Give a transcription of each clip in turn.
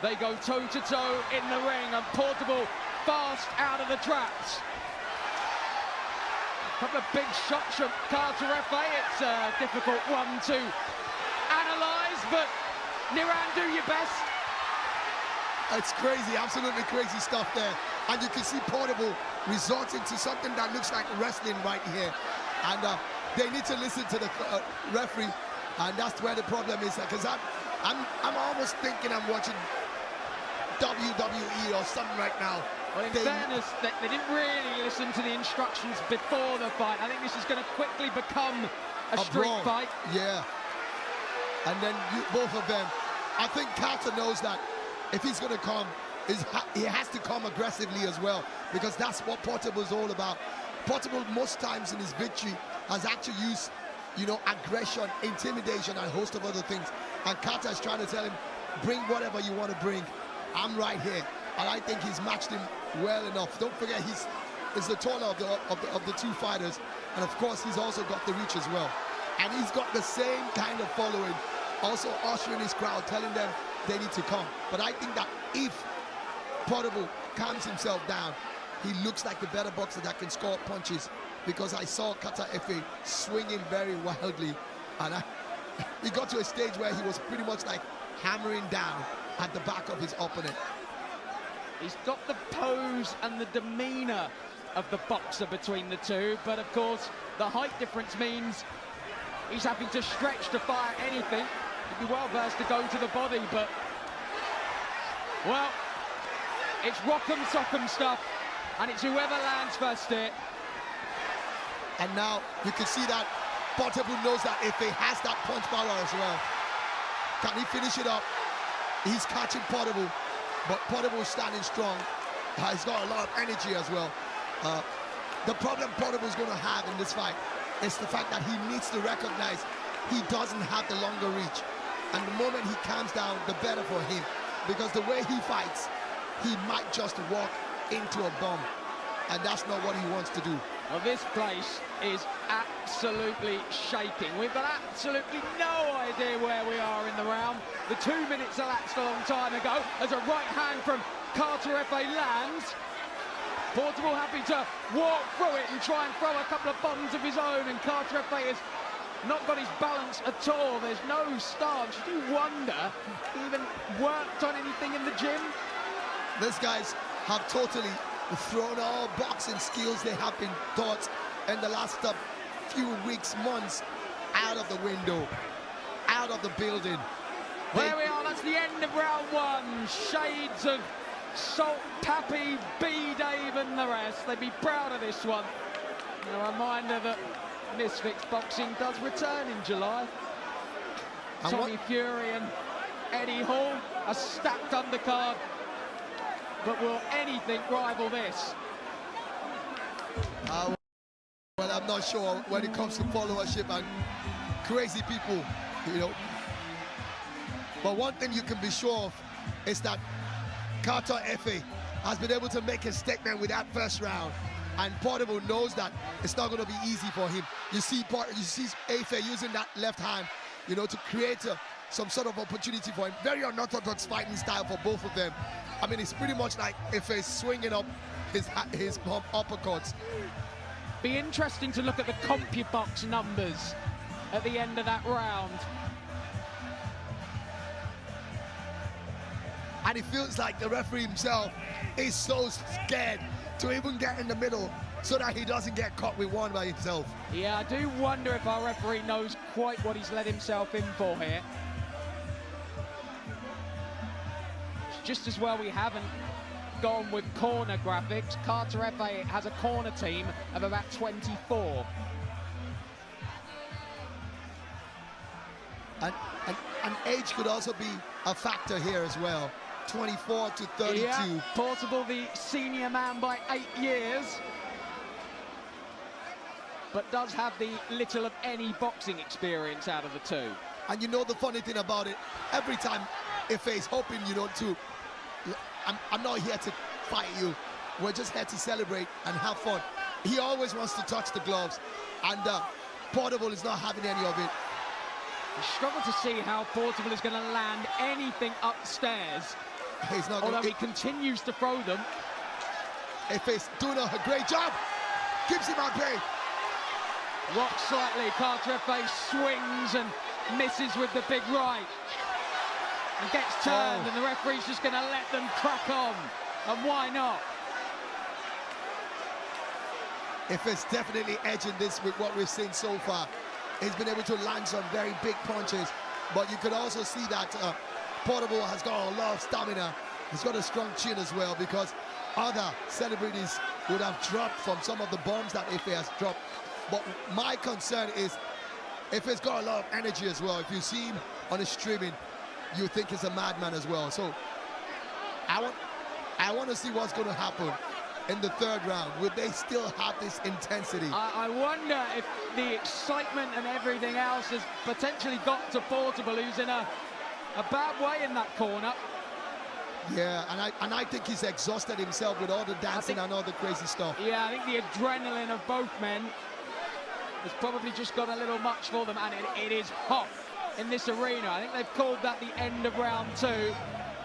They go toe-to-toe in the ring, and Portable fast out of the traps. A couple of big shots from Carter F.A. It's a difficult one to analyse, but Niran, do your best. It's crazy, absolutely crazy stuff there. And you can see Portable resorting to something that looks like wrestling right here. And they need to listen to the referee, and that's where the problem is. Because I'm almost thinking I'm watching WWE or something right now. Well, in fairness, they didn't really listen to the instructions before the fight. I think this is going to quickly become a street brawl fight. Yeah. And then both of them. I think Carter knows that if he's going to come, he has to come aggressively as well, because that's what Portable is all about. Portable, most times in his victory, has actually used, you know, aggression, intimidation, and a host of other things. And Carter is trying to tell him, bring whatever you want to bring. I'm right here. And I think he's matched him well enough. Don't forget, he's the taller of the two fighters. And of course, he's also got the reach as well. And he's got the same kind of following, also ushering his crowd, telling them they need to come. But I think that if Portable calms himself down, he looks like the better boxer that can score punches, because I saw Carter F.A. swinging very wildly, and he got to a stage where he was pretty much like hammering down at the back of his opponent. He's got the pose and the demeanour of the boxer between the two, but of course the height difference means he's having to stretch to fire anything. He'd be well versed to go to the body, but well, it's rock'em sock'em stuff, and it's whoever lands first here. And now you can see that Portable knows that if he has that punch power as well, can he finish it up? He's catching Portable, but Portable is standing strong. He's got a lot of energy as well. The problem Portable is going to have in this fight is the fact that he needs to recognize he doesn't have the longer reach. And the moment he calms down, the better for him. Because the way he fights, he might just walk into a bomb. And that's not what he wants to do. Well, this place is absolutely shaking. We've got absolutely no idea where we are in the round. The 2 minutes elapsed a long time ago as a right hand from Carter F.A. lands. Portable happy to walk through it and try and throw a couple of bombs of his own, and Carter F.A. has not got his balance at all. There's no stance. You do wonder if he even worked on anything in the gym. These guys have totally thrown all boxing skills they have been taught in the last few weeks, months, out of the window, out of the building. There we are, that's the end of round one. Shades of Salt Pappy, B Dave and the rest. They'd be proud of this one. A reminder that Misfits Boxing does return in July. Tommy Fury and Eddie Hall, a stacked undercard. But will anything rival this? Well, I'm not sure when it comes to followership and crazy people, you know. But one thing you can be sure of is that Carter F.A. has been able to make a statement with that first round, and Portable knows that it's not going to be easy for him. You see F.A. using that left hand, you know, to create some sort of opportunity for him. Very unorthodox fighting style for both of them. I mean, it's pretty much like F.A. swinging up his uppercuts. Be interesting to look at the CompuBox numbers at the end of that round. And it feels like the referee himself is so scared to even get in the middle so that he doesn't get caught with one by himself. Yeah, I do wonder if our referee knows quite what he's let himself in for here. Just as well we haven't gone with corner graphics. Carter F.A. has a corner team of about 24. And age could also be a factor here as well. 24 to 32. Yeah, Portable the senior man by 8 years, but does have the little of any boxing experience out of the two. And you know the funny thing about it, every time F.A. is hoping, you know, I'm not here to fight you, we're just here to celebrate and have fun. He always wants to touch the gloves, and Portable is not having any of it. You struggle to see how Portable is going to land anything upstairs He's not although gonna, he continues to throw them. If it's doing a great job, keeps him at bay. Rocks slightly, Carter swings and misses with the big right. And gets turned, and the referee's just going to let them crack on. And why not? If it's definitely edging this with what we've seen so far. He's been able to land some very big punches, but you could also see that Portable has got a lot of stamina. He's got a strong chin as well, because other celebrities would have dropped from some of the bombs that Ife has dropped. But my concern is Ife's got a lot of energy as well. If you see him on the streaming, you think he's a madman as well. So I want to see what's going to happen in the third round. Will they still have this intensity? I wonder if the excitement and everything else has potentially got to Portable, who's in a bad way in that corner. Yeah, and I think he's exhausted himself with all the dancing and all the crazy stuff. Yeah, I think the adrenaline of both men has probably just got a little much for them, and it is hot in this arena. I think they've called that the end of round 2.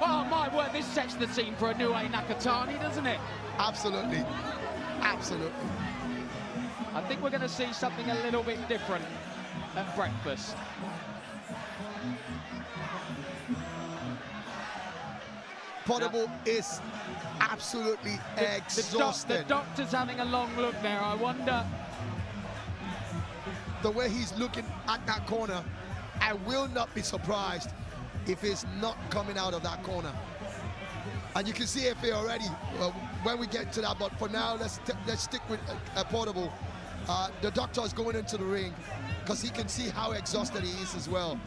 Oh my word, this sets the scene for a new Nakatani, doesn't it? Absolutely, absolutely. I think we're going to see something a little bit different at breakfast. Portable is absolutely exhausted. The doctor's having a long look there. I wonder. The way he's looking at that corner, I will not be surprised if he's not coming out of that corner. And you can see Ife already when we get to that. But for now, let's stick with Portable. The doctor is going into the ring because he can see how exhausted he is as well.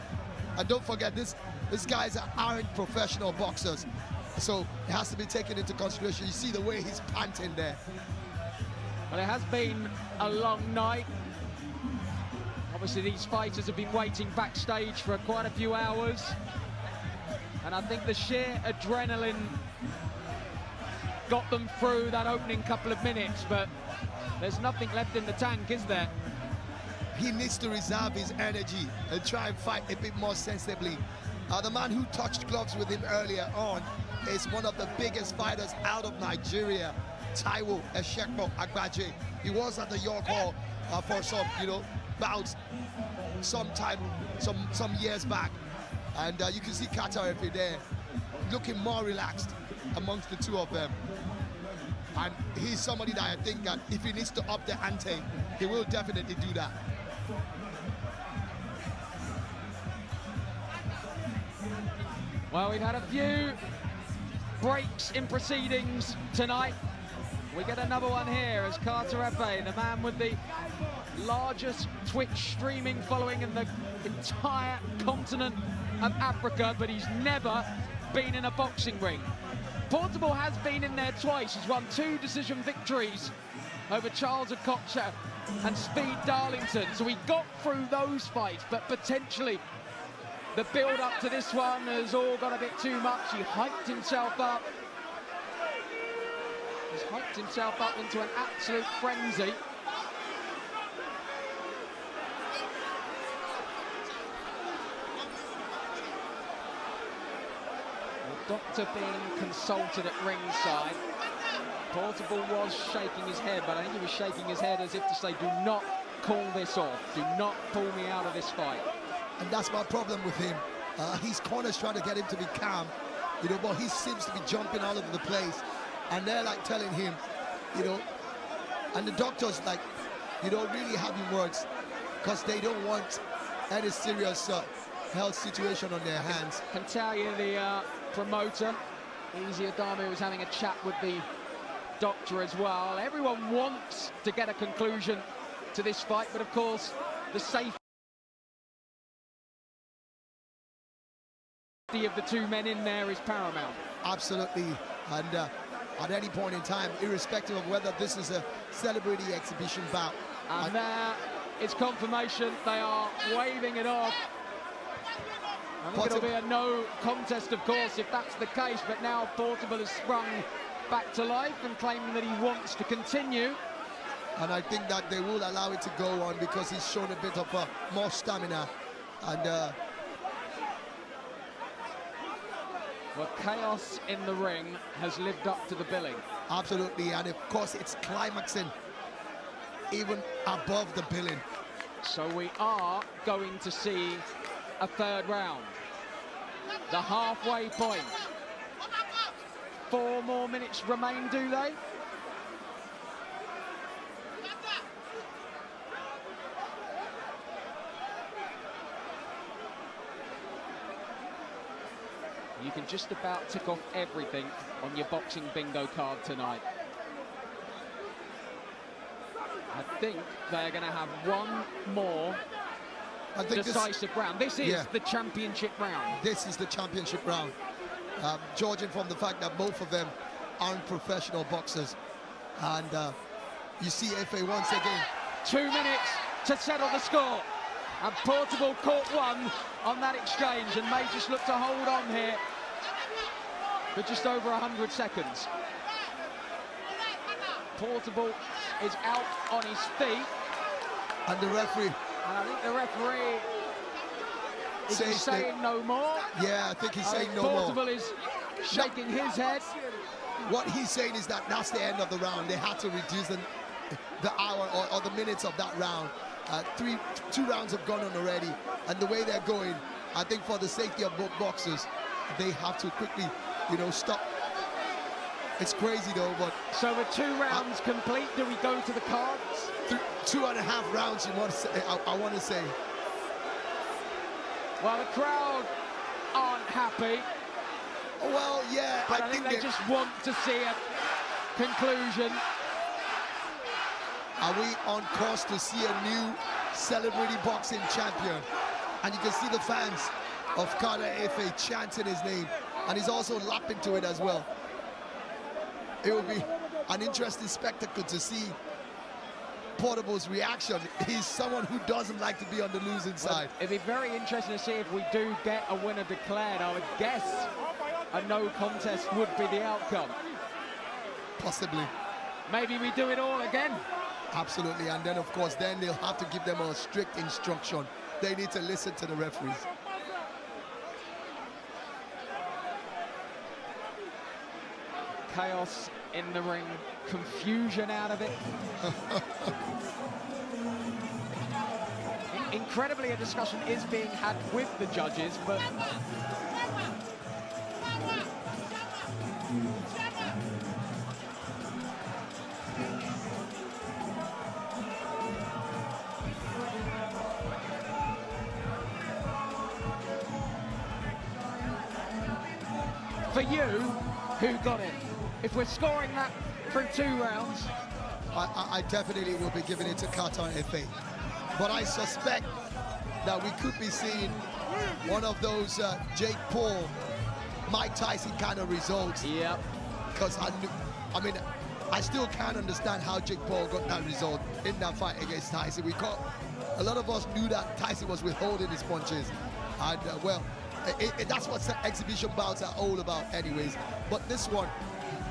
And don't forget, these guys aren't professional boxers, so it has to be taken into consideration. You see the way he's panting there. Well, it has been a long night. Obviously, these fighters have been waiting backstage for quite a few hours. And I think the sheer adrenaline got them through that opening couple of minutes, but there's nothing left in the tank, is there? He needs to reserve his energy and try and fight a bit more sensibly. The man who touched gloves with him earlier on is one of the biggest fighters out of Nigeria, Taiwo Eshekpo Agbaje. He was at the York Hall for some, bouts some years back. And you can see Qatar every day looking more relaxed amongst the two of them. And he's somebody that I think that if he needs to up the ante, he will definitely do that. Well, we've had a few breaks in proceedings tonight. We get another one here as Carter Efe, the man with the largest Twitch streaming following in the entire continent of Africa, but he's never been in a boxing ring. Portable has been in there twice. He's won 2 decision victories over Charles Okocha and Speed Darlington. So he got through those fights, but potentially the build-up to this one has all got a bit too much. He hyped himself up. He's hyped himself up into an absolute frenzy. The doctor being consulted at ringside. Portable was shaking his head, but I think he was shaking his head as if to say, do not call this off. Do not pull me out of this fight. And that's my problem with him. His corner's trying to get him to be calm, but he seems to be jumping all over the place. And they're like telling him, and the doctors like, really having words because they don't want any serious health situation on their hands. I can tell you the promoter, Easy Adami, was having a chat with the doctor as well. Everyone wants to get a conclusion to this fight, but of course, the safety of the 2 men in there is paramount. Absolutely. And at any point in time, irrespective of whether this is a celebrity exhibition bout. And there it's confirmation. They are waving it off. I think it'll be a no contest, of course, if that's the case. But now Portable has sprung back to life and claiming that he wants to continue. And I think that they will allow it to go on because he's shown a bit of more stamina. And Well, chaos in the ring has lived up to the billing. Absolutely, and of course it's climaxing even above the billing. So we are going to see a third round. The halfway point. 4 more minutes remain, do they? You can just about tick off everything on your boxing bingo card tonight. I think they're going to have one more decisive round. This is the championship round. This is the championship round. Judging from the fact that both of them aren't professional boxers. And you see FA once again. 2 minutes to settle the score. And Portable caught one on that exchange and may just look to hold on here for just over 100 seconds. Portable is out on his feet. And the referee. And I think the referee is saying no more. Yeah, I think he's saying no more. Portable is shaking his head. What he's saying is that that's the end of the round. They had to reduce the hour or the minutes of that round. 2 rounds have gone on already, and the way they're going, I think for the safety of both boxers, they have to quickly, you know, stop. It's crazy though, but so with 2 rounds complete, do we go to the cards? 2.5 rounds, you want to say? I want to say. Well, the crowd aren't happy. Well, yeah, but I think they just want to see a conclusion. Are we on course to see a new celebrity boxing champion? And you can see the fans of Carter FA chanting his name, and he's also lapping to it as well. It will be an interesting spectacle to see Portable's reaction. He's someone who doesn't like to be on the losing side. It'd be very interesting to see if we do get a winner declared. I would guess a no contest would be the outcome. Possibly. Maybe we do it all again. Absolutely, and then of course then they'll have to give them a strict instruction. They need to listen to the referees. Chaos in the ring, confusion out of it. Incredibly, a discussion is being had with the judges, but for you, who got it? If we're scoring that from 2 rounds, I definitely will be giving it to Carter FA. But I suspect that we could be seeing one of those Jake Paul, Mike Tyson kind of results. Yep. Because I still can't understand how Jake Paul got that result in that fight against Tyson. A lot of us knew that Tyson was withholding his punches, and well, that's what exhibition bouts are all about anyways. But this one,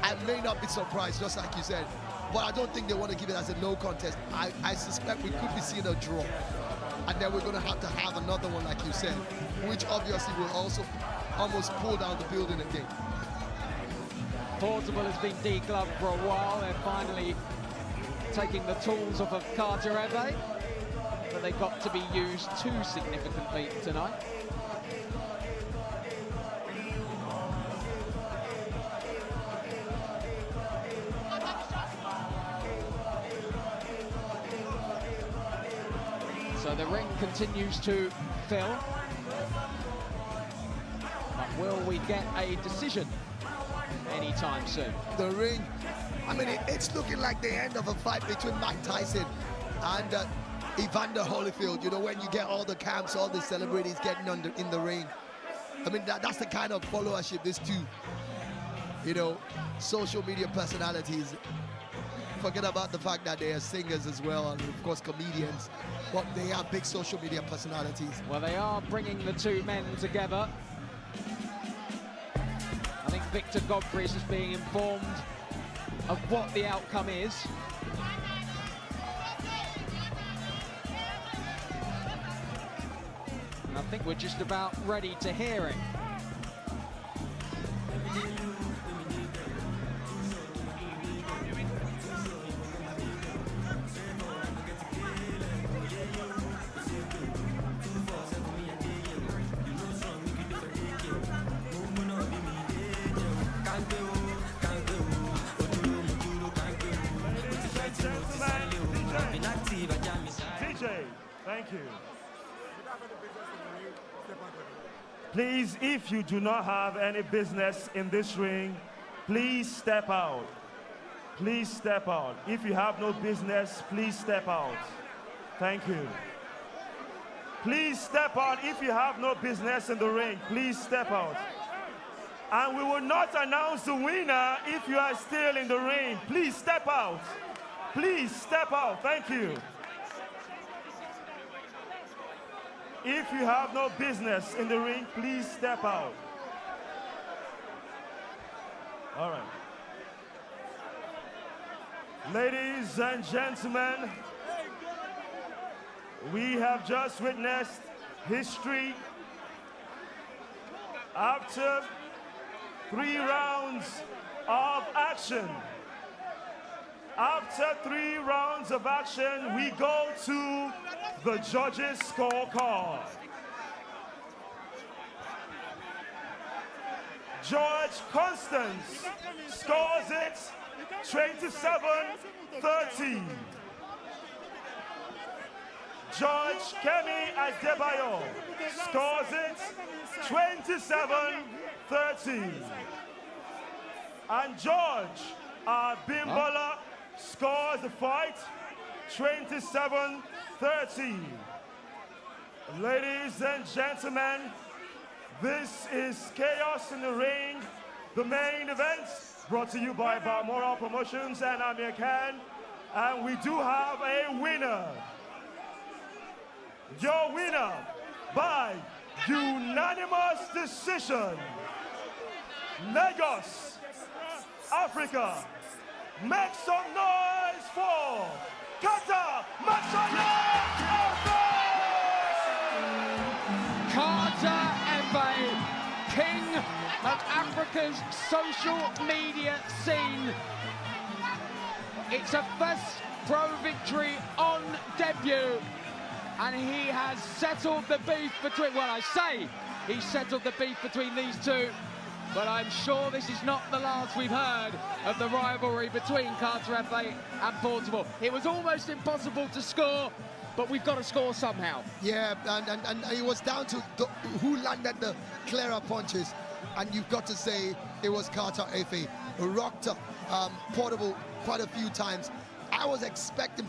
I may not be surprised, just like you said, but I don't think they want to give it as a no contest. I suspect we could be seeing a draw, and then we're going to have another one, like you said, which obviously will also almost pull down the building again. Portable has been degloved for a while. They're finally taking the tools off of Carter FA, but they got to be used too significantly tonight. So the ring continues to fill. But will we get a decision anytime soon? The ring, it's looking like the end of a fight between Mike Tyson and Evander Holyfield. You know, when you get all the camps, all the celebrities getting in the ring. That's the kind of followership these two, you know, social media personalities. Forget about the fact that they are singers as well, and of course comedians, but they are big social media personalities. Well, they are bringing the 2 men together. I think Victor Godfrey is just being informed of what the outcome is. And I think we're just about ready to hear it. Thank you. Please, if you do not have any business in this ring, please step out. Please step out. If you have no business, please step out. Thank you. Please step out if you have no business in the ring. Please step out. And we will not announce the winner if you are still in the ring. Please step out. Please step out. Thank you. If you have no business in the ring, please step out. All right. Ladies and gentlemen, we have just witnessed history. After 3 rounds of action, after 3 rounds of action, we go to the judges' scorecard. George Constance scores it 27-30. George Kemi Adebayo scores it 27-30. And George Bimbola scores the fight 27-30. Ladies and gentlemen, this is Chaos in the Ring, the main event, brought to you by Balmoral Promotions and Amir Khan. And we do have a winner. Your winner by unanimous decision, Lagos, Africa. Make some noise for Carter Carter Efe, king of Africa's social media scene. It's a first pro victory on debut, and he has settled the beef between, well, I say he settled the beef between these two, but I'm sure this is not the last we've heard of the rivalry between Carter Efe and Portable. It was almost impossible to score, but we've got to score somehow. Yeah, and it was down to who landed the clearer punches, and you've got to say it was Carter Efe who rocked Portable quite a few times. I was expecting